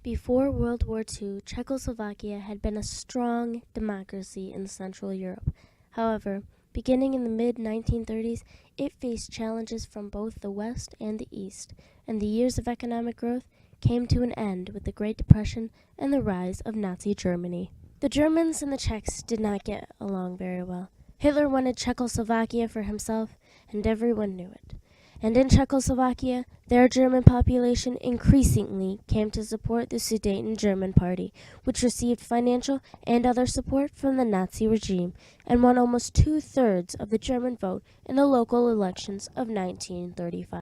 Before World War II, Czechoslovakia had been a strong democracy in Central Europe. However, beginning in the mid-1930s, it faced challenges from both the West and the East, and the years of economic growth came to an end with the Great Depression and the rise of Nazi Germany. The Germans and the Czechs did not get along very well. Hitler wanted Czechoslovakia for himself, and everyone knew it. And in Czechoslovakia, their German population increasingly came to support the Sudeten German Party, which received financial and other support from the Nazi regime and won almost 2/3 of the German vote in the local elections of 1935.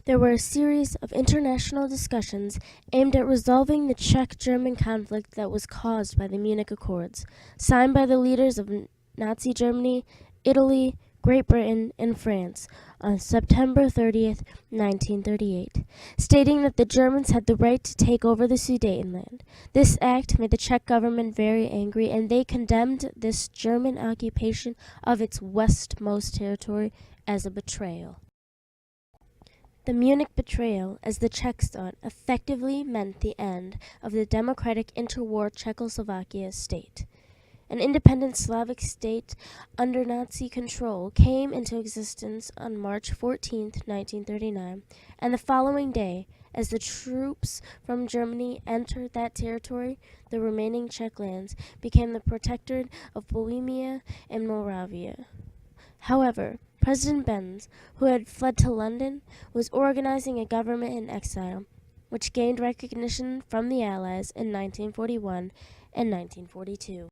There were a series of international discussions aimed at resolving the Czech-German conflict that was caused by the Munich Accords, signed by the leaders of Nazi Germany, Italy, Great Britain, and France on September 30th, 1938, stating that the Germans had the right to take over the Sudetenland. This act made the Czech government very angry, and they condemned this German occupation of its westmost territory as a betrayal. The Munich betrayal, as the Czechs thought, effectively meant the end of the democratic interwar Czechoslovakia state. An independent Slavic state under Nazi control came into existence on March 14, 1939, and the following day, as the troops from Germany entered that territory, the remaining Czech lands became the protectorate of Bohemia and Moravia. However, President Benz, who had fled to London, was organizing a government in exile, which gained recognition from the Allies in 1941 and 1942.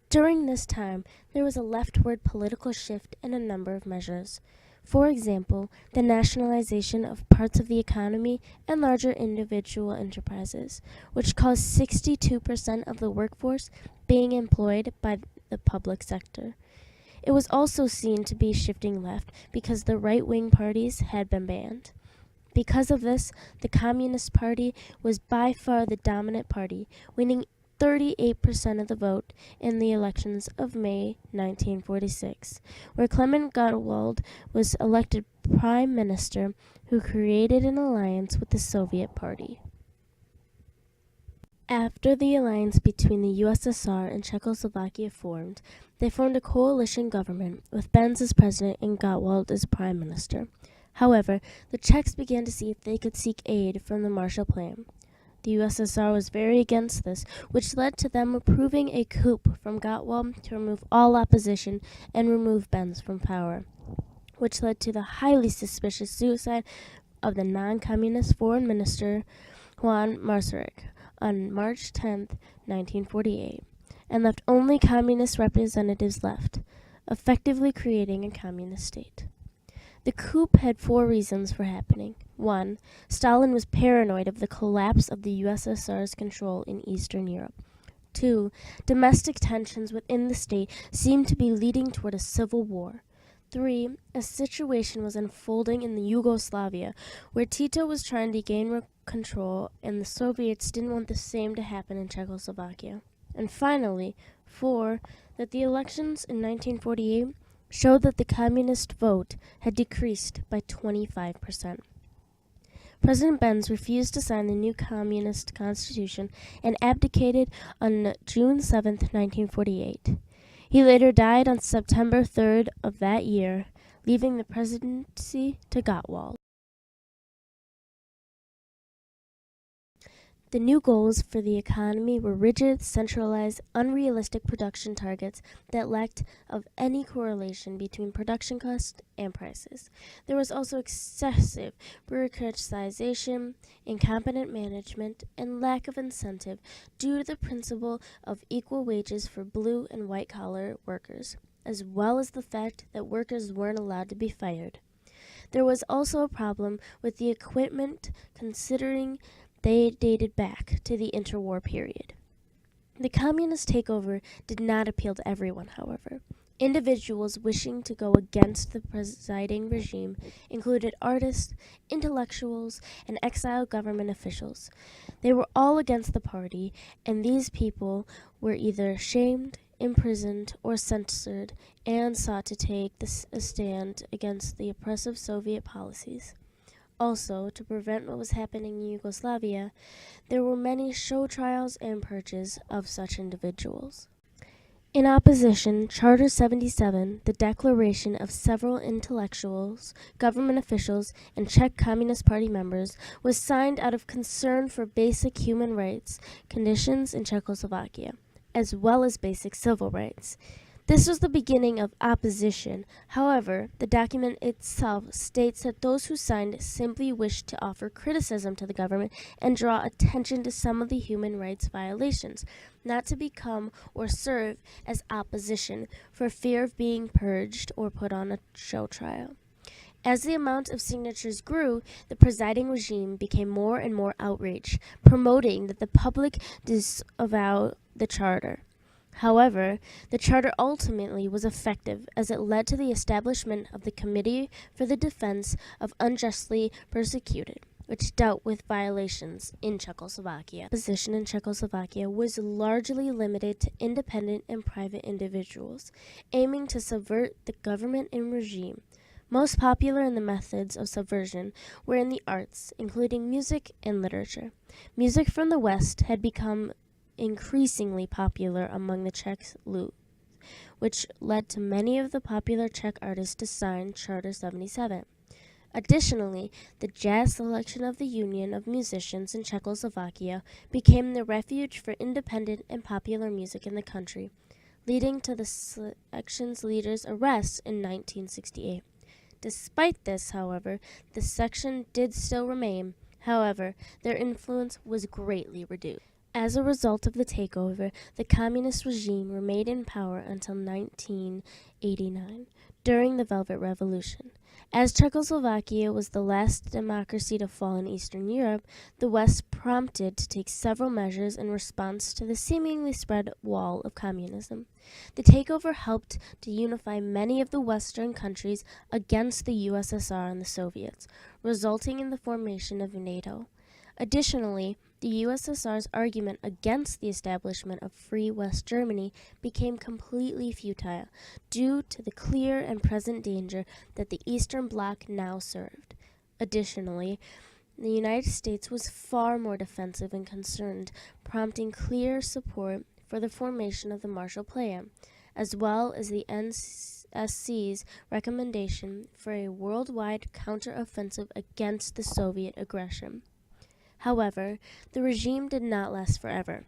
During this time, there was a leftward political shift in a number of measures. For example, the nationalization of parts of the economy and larger individual enterprises, which caused 62% of the workforce being employed by the public sector. It was also seen to be shifting left because the right-wing parties had been banned. Because of this, the Communist Party was by far the dominant party, winning 38% of the vote in the elections of May 1946, where Klement Gottwald was elected prime minister, who created an alliance with the Soviet Party. After the alliance between the USSR and Czechoslovakia formed, they formed a coalition government with Benz as president and Gottwald as prime minister. However, the Czechs began to see if they could seek aid from the Marshall Plan. The USSR was very against this, which led to them approving a coup from Gottwald to remove all opposition and remove Benz from power, which led to the highly suspicious suicide of the non-communist foreign minister Juan Masaryk on March 10, 1948, and left only communist representatives left, effectively creating a communist state. The coup had 4 reasons for happening. 1. Stalin was paranoid of the collapse of the USSR's control in Eastern Europe. 2. Domestic tensions within the state seemed to be leading toward a civil war. 3. A situation was unfolding in the Yugoslavia, where Tito was trying to gain control, and the Soviets didn't want the same to happen in Czechoslovakia. And finally, 4. That the elections in 1948 showed that the communist vote had decreased by 25%. President Benz refused to sign the new communist constitution and abdicated on June 7, 1948. He later died on September 3rd of that year, leaving the presidency to Gottwald. The new goals for the economy were rigid, centralized, unrealistic production targets that lacked of any correlation between production costs and prices. There was also excessive bureaucratization, incompetent management, and lack of incentive due to the principle of equal wages for blue and white-collar workers, as well as the fact that workers weren't allowed to be fired. There was also a problem with the equipment, considering they dated back to the interwar period. The communist takeover did not appeal to everyone, however. Individuals wishing to go against the presiding regime included artists, intellectuals, and exiled government officials. They were all against the party, and these people were either shamed, imprisoned or censored, and sought to take a stand against the oppressive Soviet policies. Also, to prevent what was happening in Yugoslavia, there were many show trials and purges of such individuals. In opposition, Charter 77, the declaration of several intellectuals, government officials, and Czech Communist Party members, was signed out of concern for basic human rights conditions in Czechoslovakia, as well as basic civil rights. This was the beginning of opposition. However, the document itself states that those who signed simply wished to offer criticism to the government and draw attention to some of the human rights violations, not to become or serve as opposition for fear of being purged or put on a show trial. As the amount of signatures grew, the presiding regime became more and more outraged, promoting that the public disavow the charter. However, the charter ultimately was effective as it led to the establishment of the Committee for the Defense of Unjustly Persecuted, which dealt with violations in Czechoslovakia. Opposition in Czechoslovakia was largely limited to independent and private individuals, aiming to subvert the government and regime. Most popular in the methods of subversion were in the arts, including music and literature. Music from the West had become increasingly popular among the Czech youth, which led to many of the popular Czech artists to sign Charter 77. Additionally, the jazz selection of the Union of Musicians in Czechoslovakia became the refuge for independent and popular music in the country, leading to the section's leader's arrest in 1968. Despite this, however, the section did still remain. However, their influence was greatly reduced. As a result of the takeover, the communist regime remained in power until 1989, during the Velvet Revolution. As Czechoslovakia was the last democracy to fall in Eastern Europe, the West prompted to take several measures in response to the seemingly spread wall of communism. The takeover helped to unify many of the Western countries against the USSR and the Soviets, resulting in the formation of NATO. Additionally, the USSR's argument against the establishment of Free West Germany became completely futile due to the clear and present danger that the Eastern Bloc now served. Additionally, the United States was far more defensive and concerned, prompting clear support for the formation of the Marshall Plan, as well as the NSC's recommendation for a worldwide counteroffensive against the Soviet aggression. However, the regime did not last forever.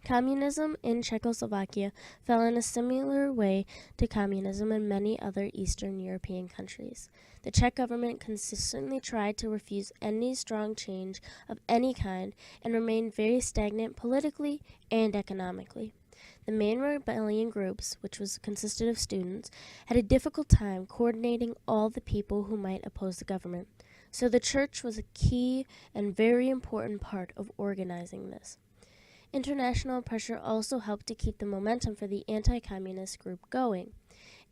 Communism in Czechoslovakia fell in a similar way to communism in many other Eastern European countries. The Czech government consistently tried to refuse any strong change of any kind and remained very stagnant politically and economically. The main rebellion groups, which consisted of students, had a difficult time coordinating all the people who might oppose the government. So the church was a key and very important part of organizing this. International pressure also helped to keep the momentum for the anti-communist group going,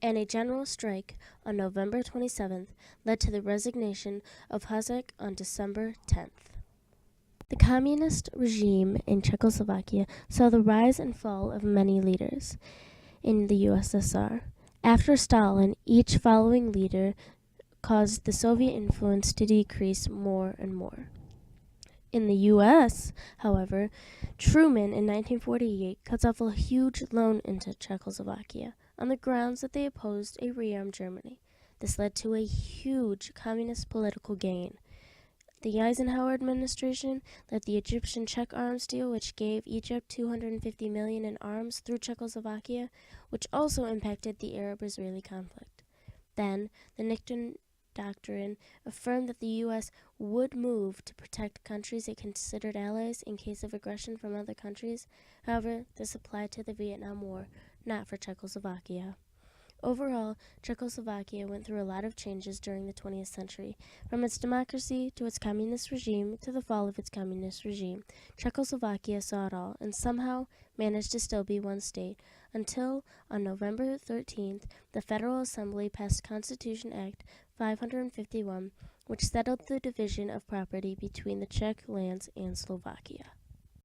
and a general strike on November 27th led to the resignation of Husák on December 10th. The communist regime in Czechoslovakia saw the rise and fall of many leaders in the USSR. After Stalin, each following leader caused the Soviet influence to decrease more and more. In the U.S., however, Truman in 1948 cuts off a huge loan into Czechoslovakia on the grounds that they opposed a rearmed Germany. This led to a huge communist political gain. The Eisenhower administration led the Egyptian-Czech arms deal, which gave Egypt $250 million in arms through Czechoslovakia, which also impacted the Arab-Israeli conflict. Then, the Nixon Doctrine affirmed that the U.S. would move to protect countries it considered allies in case of aggression from other countries. However, this applied to the Vietnam War, not for Czechoslovakia. Overall, Czechoslovakia went through a lot of changes during the 20th century. From its democracy to its communist regime to the fall of its communist regime, Czechoslovakia saw it all and somehow managed to still be one state, until on November 13th, the Federal Assembly passed Constitution Act 551, which settled the division of property between the Czech lands and Slovakia.